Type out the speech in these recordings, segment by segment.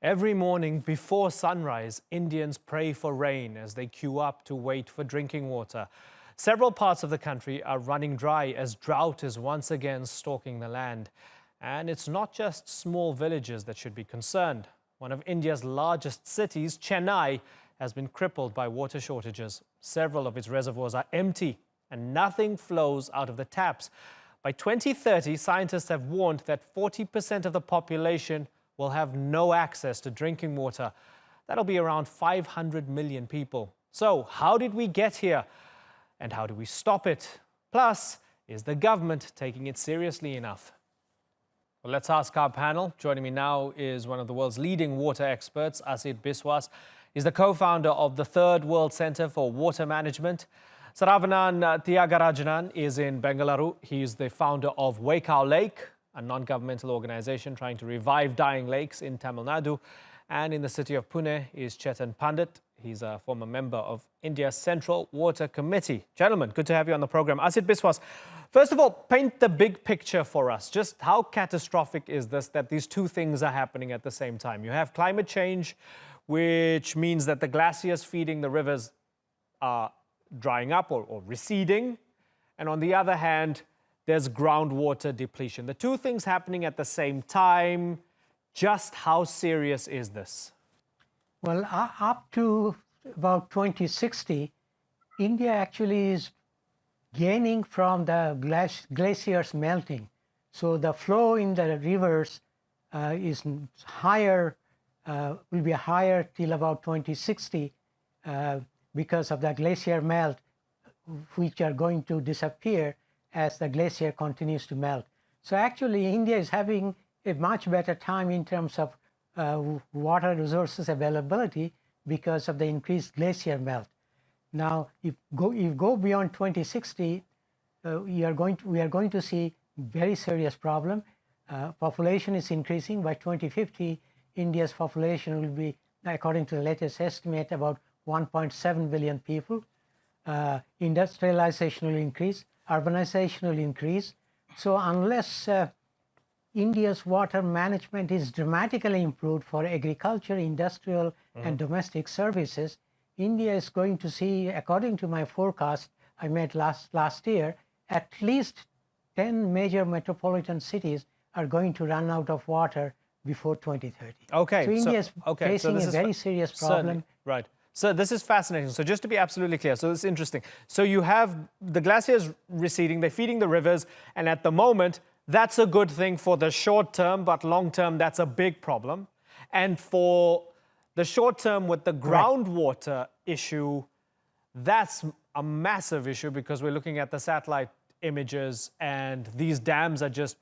Every morning before sunrise, Indians pray for rain as they queue up to wait for drinking water. Several parts of the country are running dry as drought is once again stalking the land. And it's not just small villages that should be concerned. One of India's largest cities, Chennai, has been crippled by water shortages. Several of its reservoirs are empty and nothing flows out of the taps. By 2030, scientists have warned that 40% of the population will have no access to drinking water. That'll be around 500 million people. So how did we get here? And how do we stop it? Plus, is the government taking it seriously enough? Well, let's ask our panel. Joining me now is one of the world's leading water experts, Asit Biswas. He's the co-founder of the Third World Center for Water Management. Saravanan Thiyagarajan is in Bengaluru. He's the founder of Wakao Lake, a non-governmental organization trying to revive dying lakes in Tamil Nadu. And in the city of Pune is Chetan Pandit. He's a former member of India's Central Water Committee. Gentlemen, good to have you on the program. Asit Biswas, first of all, paint the big picture for us. Just how catastrophic is this that these two things are happening at the same time? You have climate change, which means that the glaciers feeding the rivers are drying up or receding. And on the other hand, there's groundwater depletion. The two things happening at the same time. Just how serious is this? Well, up to about 2060, India actually is gaining from the glaciers melting. So the flow in the rivers is higher, will be higher till about 2060 because of the glacier melt, which are going to disappear as the glacier continues to melt. So actually, India is having a much better time in terms of water resources availability because of the increased glacier melt. Now, if you go beyond 2060, we are going to see very serious problem. Population is increasing. By 2050, India's population will be, according to the latest estimate, about 1.7 billion people. Industrialization will increase. Urbanization will increase. So unless India's water management is dramatically improved for agriculture, industrial, and domestic services, India is going to see, according to my forecast I made last year, at least 10 major metropolitan cities are going to run out of water before 2030. Okay. So India is facing a very serious problem. Certainly. Right. So this is fascinating. So just to be absolutely clear, so this is interesting. So you have the glaciers receding, they're feeding the rivers, and at the moment, that's a good thing for the short term, but long term, that's a big problem. And for the short term with the groundwater issue, that's a massive issue because we're looking at the satellite images and these dams are just,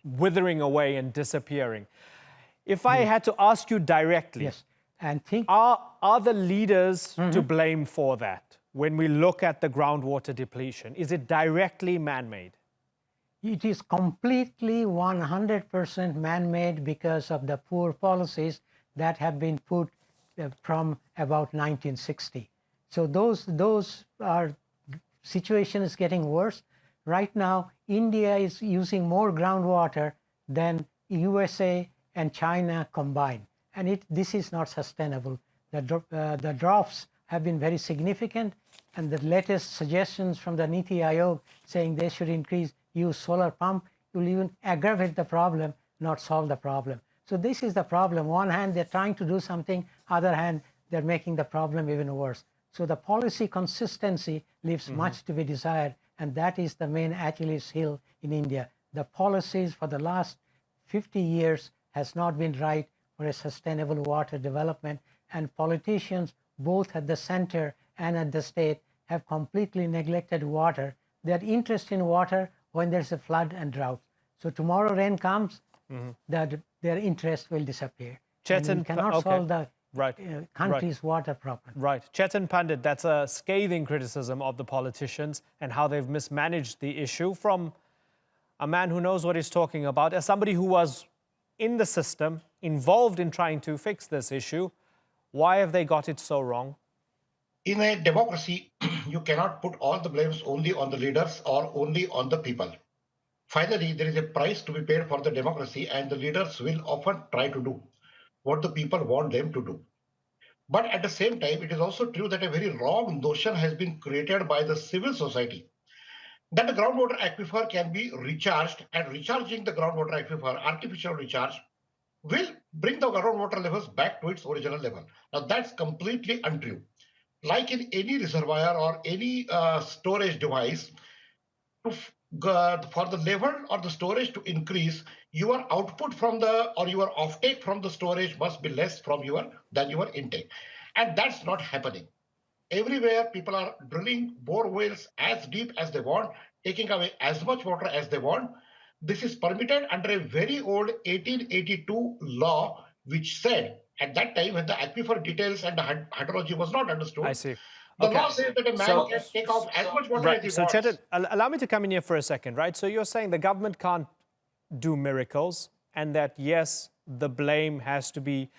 withering away and disappearing. If I had to ask you directly, Yes. And are the leaders to blame for that when we look at the groundwater depletion? Is it directly man-made? It is completely 100% man-made because of the poor policies that have been put from about 1960. So those are situation is getting worse. Right now, India is using more groundwater than USA and China combined. And this is not sustainable. The drops have been very significant, and the latest suggestions from the Niti Aayog saying they should use solar pump will even aggravate the problem, not solve the problem. So this is the problem. One hand, they're trying to do something. Other hand, they're making the problem even worse. So the policy consistency leaves much to be desired, and that is the main Achilles heel in India. The policies for the last 50 years has not been right for a sustainable water development, and politicians, both at the center and at the state, have completely neglected water. Their interest in water when there's a flood and drought. So tomorrow rain comes, their interest will disappear. And we cannot solve the country's water problem. Right. Chetan Pandit, that's a scathing criticism of the politicians and how they've mismanaged the issue from a man who knows what he's talking about. As somebody who was in the system, involved in trying to fix this issue, why have they got it so wrong? In a democracy, you cannot put all the blames only on the leaders or only on the people. Finally, there is a price to be paid for the democracy, and the leaders will often try to do. what the people want them to do. But at the same time, it is also true that a very wrong notion has been created by the civil society that the groundwater aquifer can be recharged, and recharging the groundwater aquifer, artificial recharge, will bring the groundwater levels back to its original level. Now, that's completely untrue. Like in any reservoir or any storage device, for the level or the storage to increase, your output from the or your offtake from the storage must be less from than your intake, and that's not happening. Everywhere, people are drilling bore wells as deep as they want, taking away as much water as they want. This is permitted under a very old 1882 law, which said at that time, when the aquifer details and the hydrology was not I understood, see. the Okay. law says that a man can take off as much water as Right. he So, wants. Chetan, allow me to come in here for a second, right? So you're saying the government can't do miracles, and that, yes, the blame has to be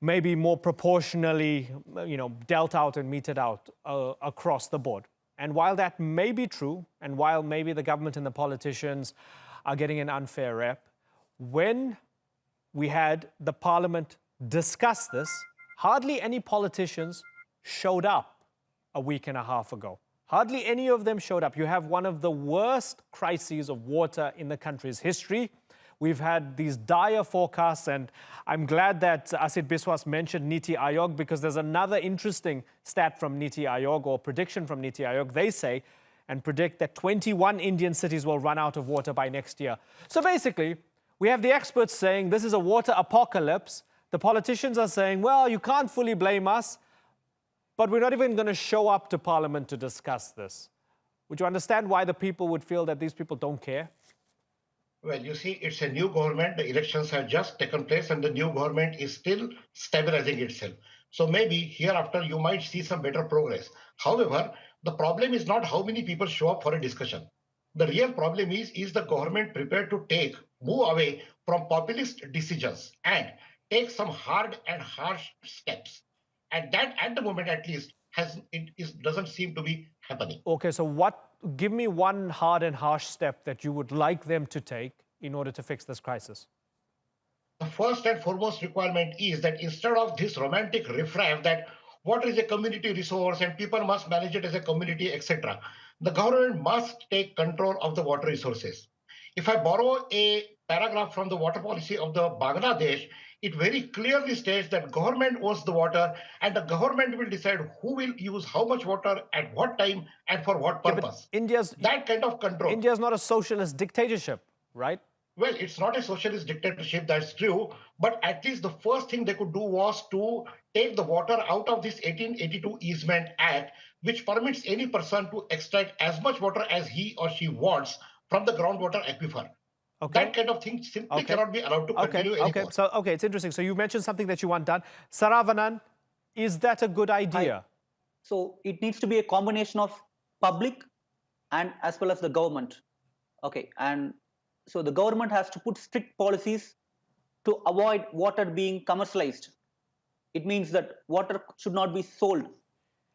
maybe more proportionally, dealt out and meted out across the board. And while that may be true, and while maybe the government and the politicians are getting an unfair rep, when we had the parliament discuss this, hardly any politicians showed up a week and a half ago. Hardly any of them showed up. You have one of the worst crises of water in the country's history. We've had these dire forecasts, and I'm glad that Asit Biswas mentioned Niti Aayog, because there's another interesting stat from Niti Aayog, or prediction from Niti Aayog. They say and predict that 21 Indian cities will run out of water by next year. So basically, we have the experts saying this is a water apocalypse. The politicians are saying, well, you can't fully blame us, but we're not even going to show up to Parliament to discuss this. Would you understand why the people would feel that these people don't care? Well, you see, it's a new government. The elections have just taken place, and the new government is still stabilizing itself. So maybe hereafter you might see some better progress. However, the problem is not how many people show up for a discussion. The real problem is the government prepared to move away from populist decisions and take some hard and harsh steps? And that, at the moment at least, doesn't seem to be happening. Okay, so give me one hard and harsh step that you would like them to take in order to fix this crisis. The first and foremost requirement is that instead of this romantic riffraff that water is a community resource and people must manage it as a community, etc., the government must take control of the water resources. If I borrow a paragraph from the water policy of the Bangladesh, it very clearly states that government owns the water, and the government will decide who will use how much water at what time and for what purpose. That kind of control. India is not a socialist dictatorship, right? Well, it's not a socialist dictatorship, that's true, but at least the first thing they could do was to take the water out of this 1882 Easement Act, which permits any person to extract as much water as he or she wants from the groundwater aquifer. Okay. That kind of thing simply cannot be allowed to continue anymore. Okay, it's interesting. So you mentioned something that you want done. Saravanan, is that a good idea? So it needs to be a combination of public and as well as the government. Okay, and so the government has to put strict policies to avoid water being commercialized. It means that water should not be sold.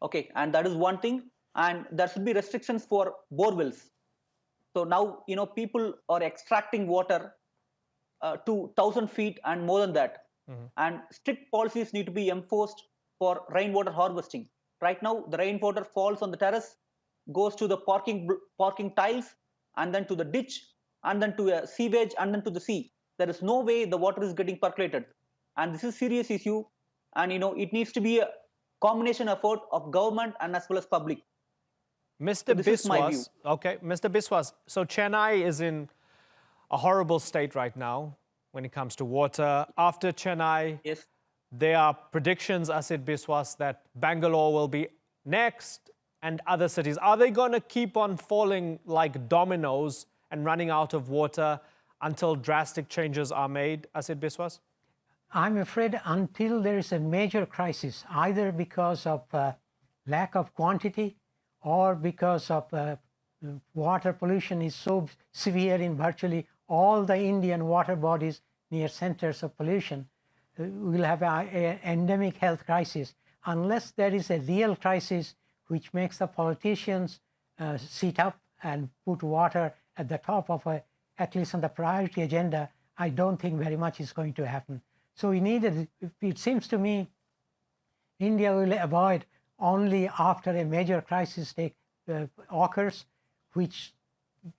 Okay, and that is one thing. And there should be restrictions for bore wells. So now, people are extracting water to 1,000 feet and more than that. Mm-hmm. And strict policies need to be enforced for rainwater harvesting. Right now, the rainwater falls on the terrace, goes to the parking tiles, and then to the ditch, and then to a sewage, and then to the sea. There is no way the water is getting percolated. And this is a serious issue. And, it needs to be a combination effort of government and as well as public. Mr. Biswas, okay, Mr. Biswas, so Chennai is in a horrible state right now when it comes to water. After Chennai, yes, there are predictions, Asit Biswas, that Bangalore will be next and other cities. Are they going to keep on falling like dominoes and running out of water until drastic changes are made, Asit Biswas? I'm afraid until there is a major crisis, either because of lack of quantity or because of water pollution is so severe in virtually all the Indian water bodies near centers of pollution, we'll have an endemic health crisis. Unless there is a real crisis which makes the politicians sit up and put water at the top of at least on the priority agenda, I don't think very much is going to happen. So it seems to me, India will avoid only after a major crisis occurs, which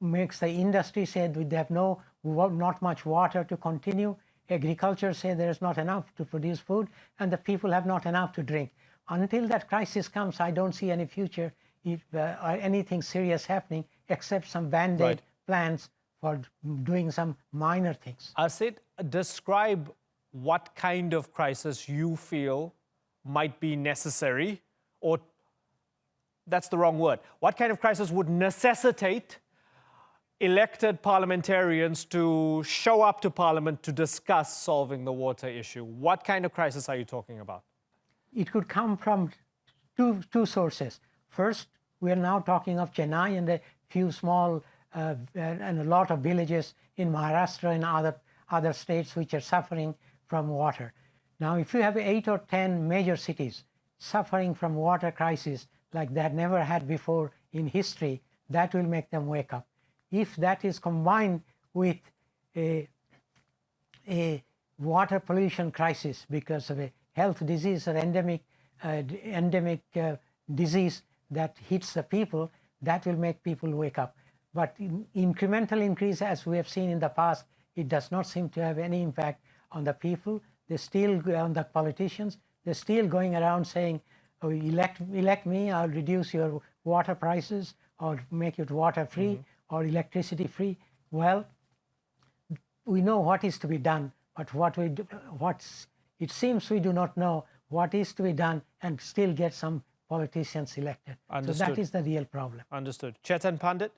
makes the industry say they have not much water to continue. Agriculture say there is not enough to produce food, and the people have not enough to drink. Until that crisis comes, I don't see any future or anything serious happening except some band-aid plans for doing some minor things. Asit, describe what kind of crisis you feel might be necessary, or that's the wrong word. What kind of crisis would necessitate elected parliamentarians to show up to Parliament to discuss solving the water issue? What kind of crisis are you talking about? It could come from two sources. First, we are now talking of Chennai and a few small and a lot of villages in Maharashtra and other states which are suffering from water. Now, if you have 8 or 10 major cities suffering from water crisis like that never had before in history, that will make them wake up. If that is combined with a water pollution crisis because of a health disease or endemic disease that hits the people, that will make people wake up. But incremental increase, as we have seen in the past, it does not seem to have any impact on the people. They still, on the politicians, they're still going around saying, oh, elect me, I'll reduce your water prices or make it water free or electricity free. Well, we know what is to be done, but it seems we do not know what is to be done and still get some politicians elected. Understood. So that is the real problem. Understood. Chetan Pandit?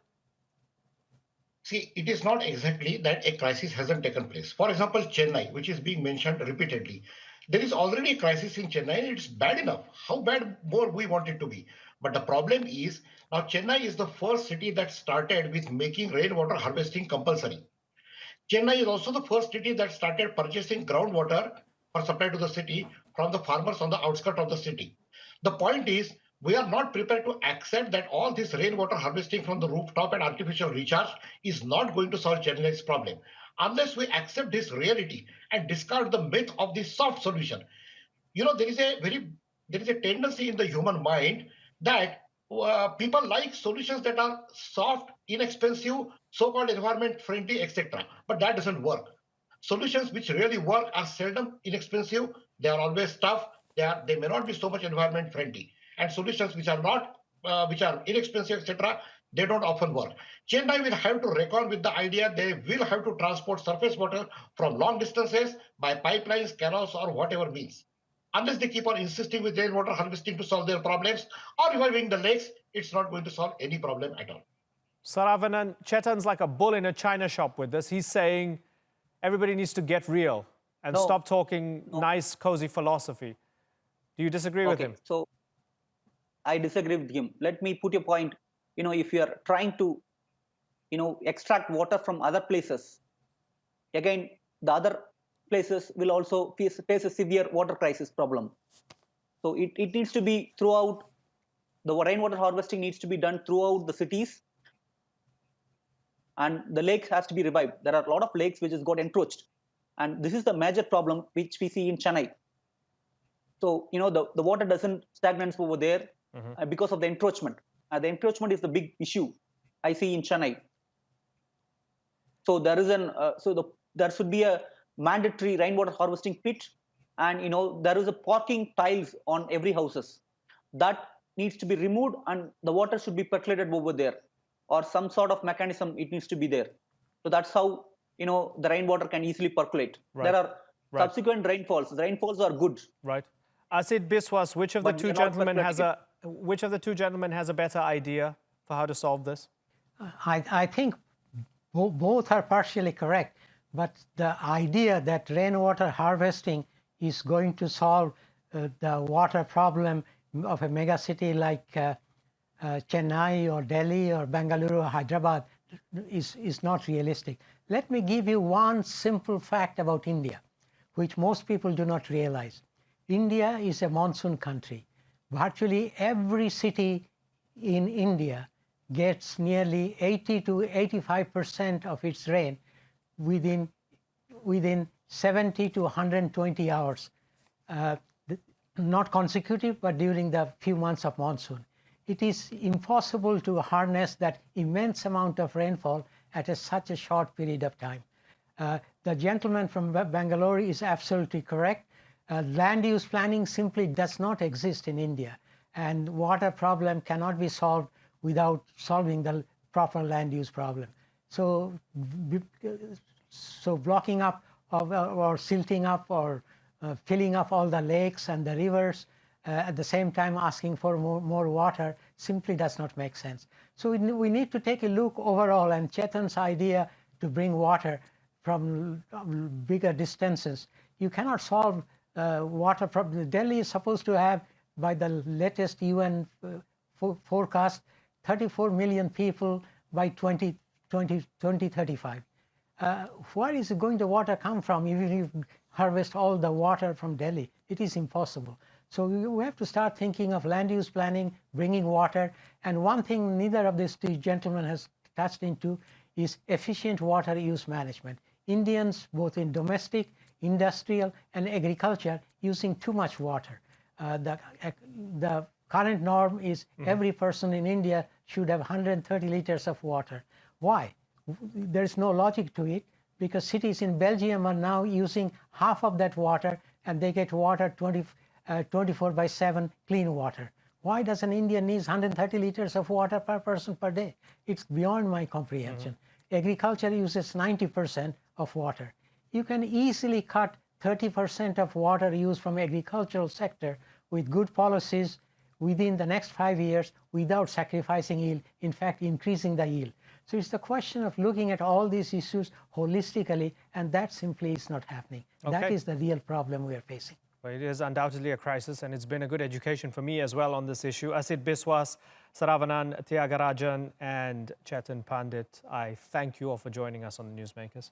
See, it is not exactly that a crisis hasn't taken place. For example, Chennai, which is being mentioned repeatedly. There is already a crisis in Chennai and it's bad enough. How bad more we want it to be? But the problem is, now Chennai is the first city that started with making rainwater harvesting compulsory. Chennai is also the first city that started purchasing groundwater for supply to the city from the farmers on the outskirts of the city. The point is, we are not prepared to accept that all this rainwater harvesting from the rooftop and artificial recharge is not going to solve Chennai's problem. Unless we accept this reality and discard the myth of the soft solution. You know, there is a tendency in the human mind that people like solutions that are soft, inexpensive, so-called environment friendly, etc. But that doesn't work. Solutions which really work are seldom inexpensive. They are always tough. They may not be so much environment friendly. And solutions which are not, which are inexpensive, etc., they don't often work. Chennai will have to reckon with the idea they will have to transport surface water from long distances by pipelines, canals, or whatever means. Unless they keep on insisting with rainwater harvesting to solve their problems or reviving the lakes, it's not going to solve any problem at all. Saravanan, Chetan's like a bull in a china shop with this. He's saying everybody needs to get real and stop talking nice, cozy philosophy. Do you disagree with him? So I disagree with him. Let me put your point. You know, if you are trying to, extract water from other places, again, the other places will also face a severe water crisis problem. So it needs to be throughout, the rainwater harvesting needs to be done throughout the cities, and the lakes has to be revived. There are a lot of lakes which has got encroached, and this is the major problem which we see in Chennai. So, the water doesn't stagnate over there because of the encroachment. The encroachment is the big issue I see in Chennai. So there is there should be a mandatory rainwater harvesting pit, and there is a parking tiles on every houses. That needs to be removed, and the water should be percolated over there, or some sort of mechanism it needs to be there. So that's how the rainwater can easily percolate. Right. There are subsequent rainfalls. The rainfalls are good. Right. Asit Biswas, which of the two gentlemen has a better idea for how to solve this? I think both are partially correct, but the idea that rainwater harvesting is going to solve the water problem of a mega city like Chennai or Delhi or Bengaluru or Hyderabad is not realistic. Let me give you one simple fact about India, which most people do not realize. India is a monsoon country. Virtually every city in India gets nearly 80 to 85% of its rain within 70 to 120 hours, not consecutive, but during the few months of monsoon. It is impossible to harness that immense amount of rainfall at such a short period of time. The gentleman from Bangalore is absolutely correct. Land use planning simply does not exist in India, and water problem cannot be solved without solving the proper land use problem. So blocking up or silting up or filling up all the lakes and the rivers at the same time asking for more water simply does not make sense. So we need to take a look overall, and Chetan's idea to bring water from bigger distances. You cannot solve water problem. Delhi is supposed to have, by the latest UN forecast, 34 million people by 2035. Where is the water come from if you harvest all the water from Delhi? It is impossible. So we have to start thinking of land use planning, bringing water. And one thing neither of these two gentlemen has touched into is efficient water use management. Indians, both in domestic, industrial, and agriculture, using too much water. The current norm is every person in India should have 130 liters of water. Why? There is no logic to it, because cities in Belgium are now using half of that water, and they get water 24/7 clean water. Why does an Indian need 130 liters of water per person per day? It's beyond my comprehension. Agriculture uses 90% of water. You can easily cut 30% of water use from agricultural sector with good policies within the next 5 years without sacrificing yield, in fact increasing the yield. So it's the question of looking at all these issues holistically, and that simply is not happening. Okay. That is the real problem we are facing. Well, it is undoubtedly a crisis, and it's been a good education for me as well on this issue. Asit Biswas, Saravanan Thiyagarajan, and Chetan Pandit, I thank you all for joining us on the Newsmakers.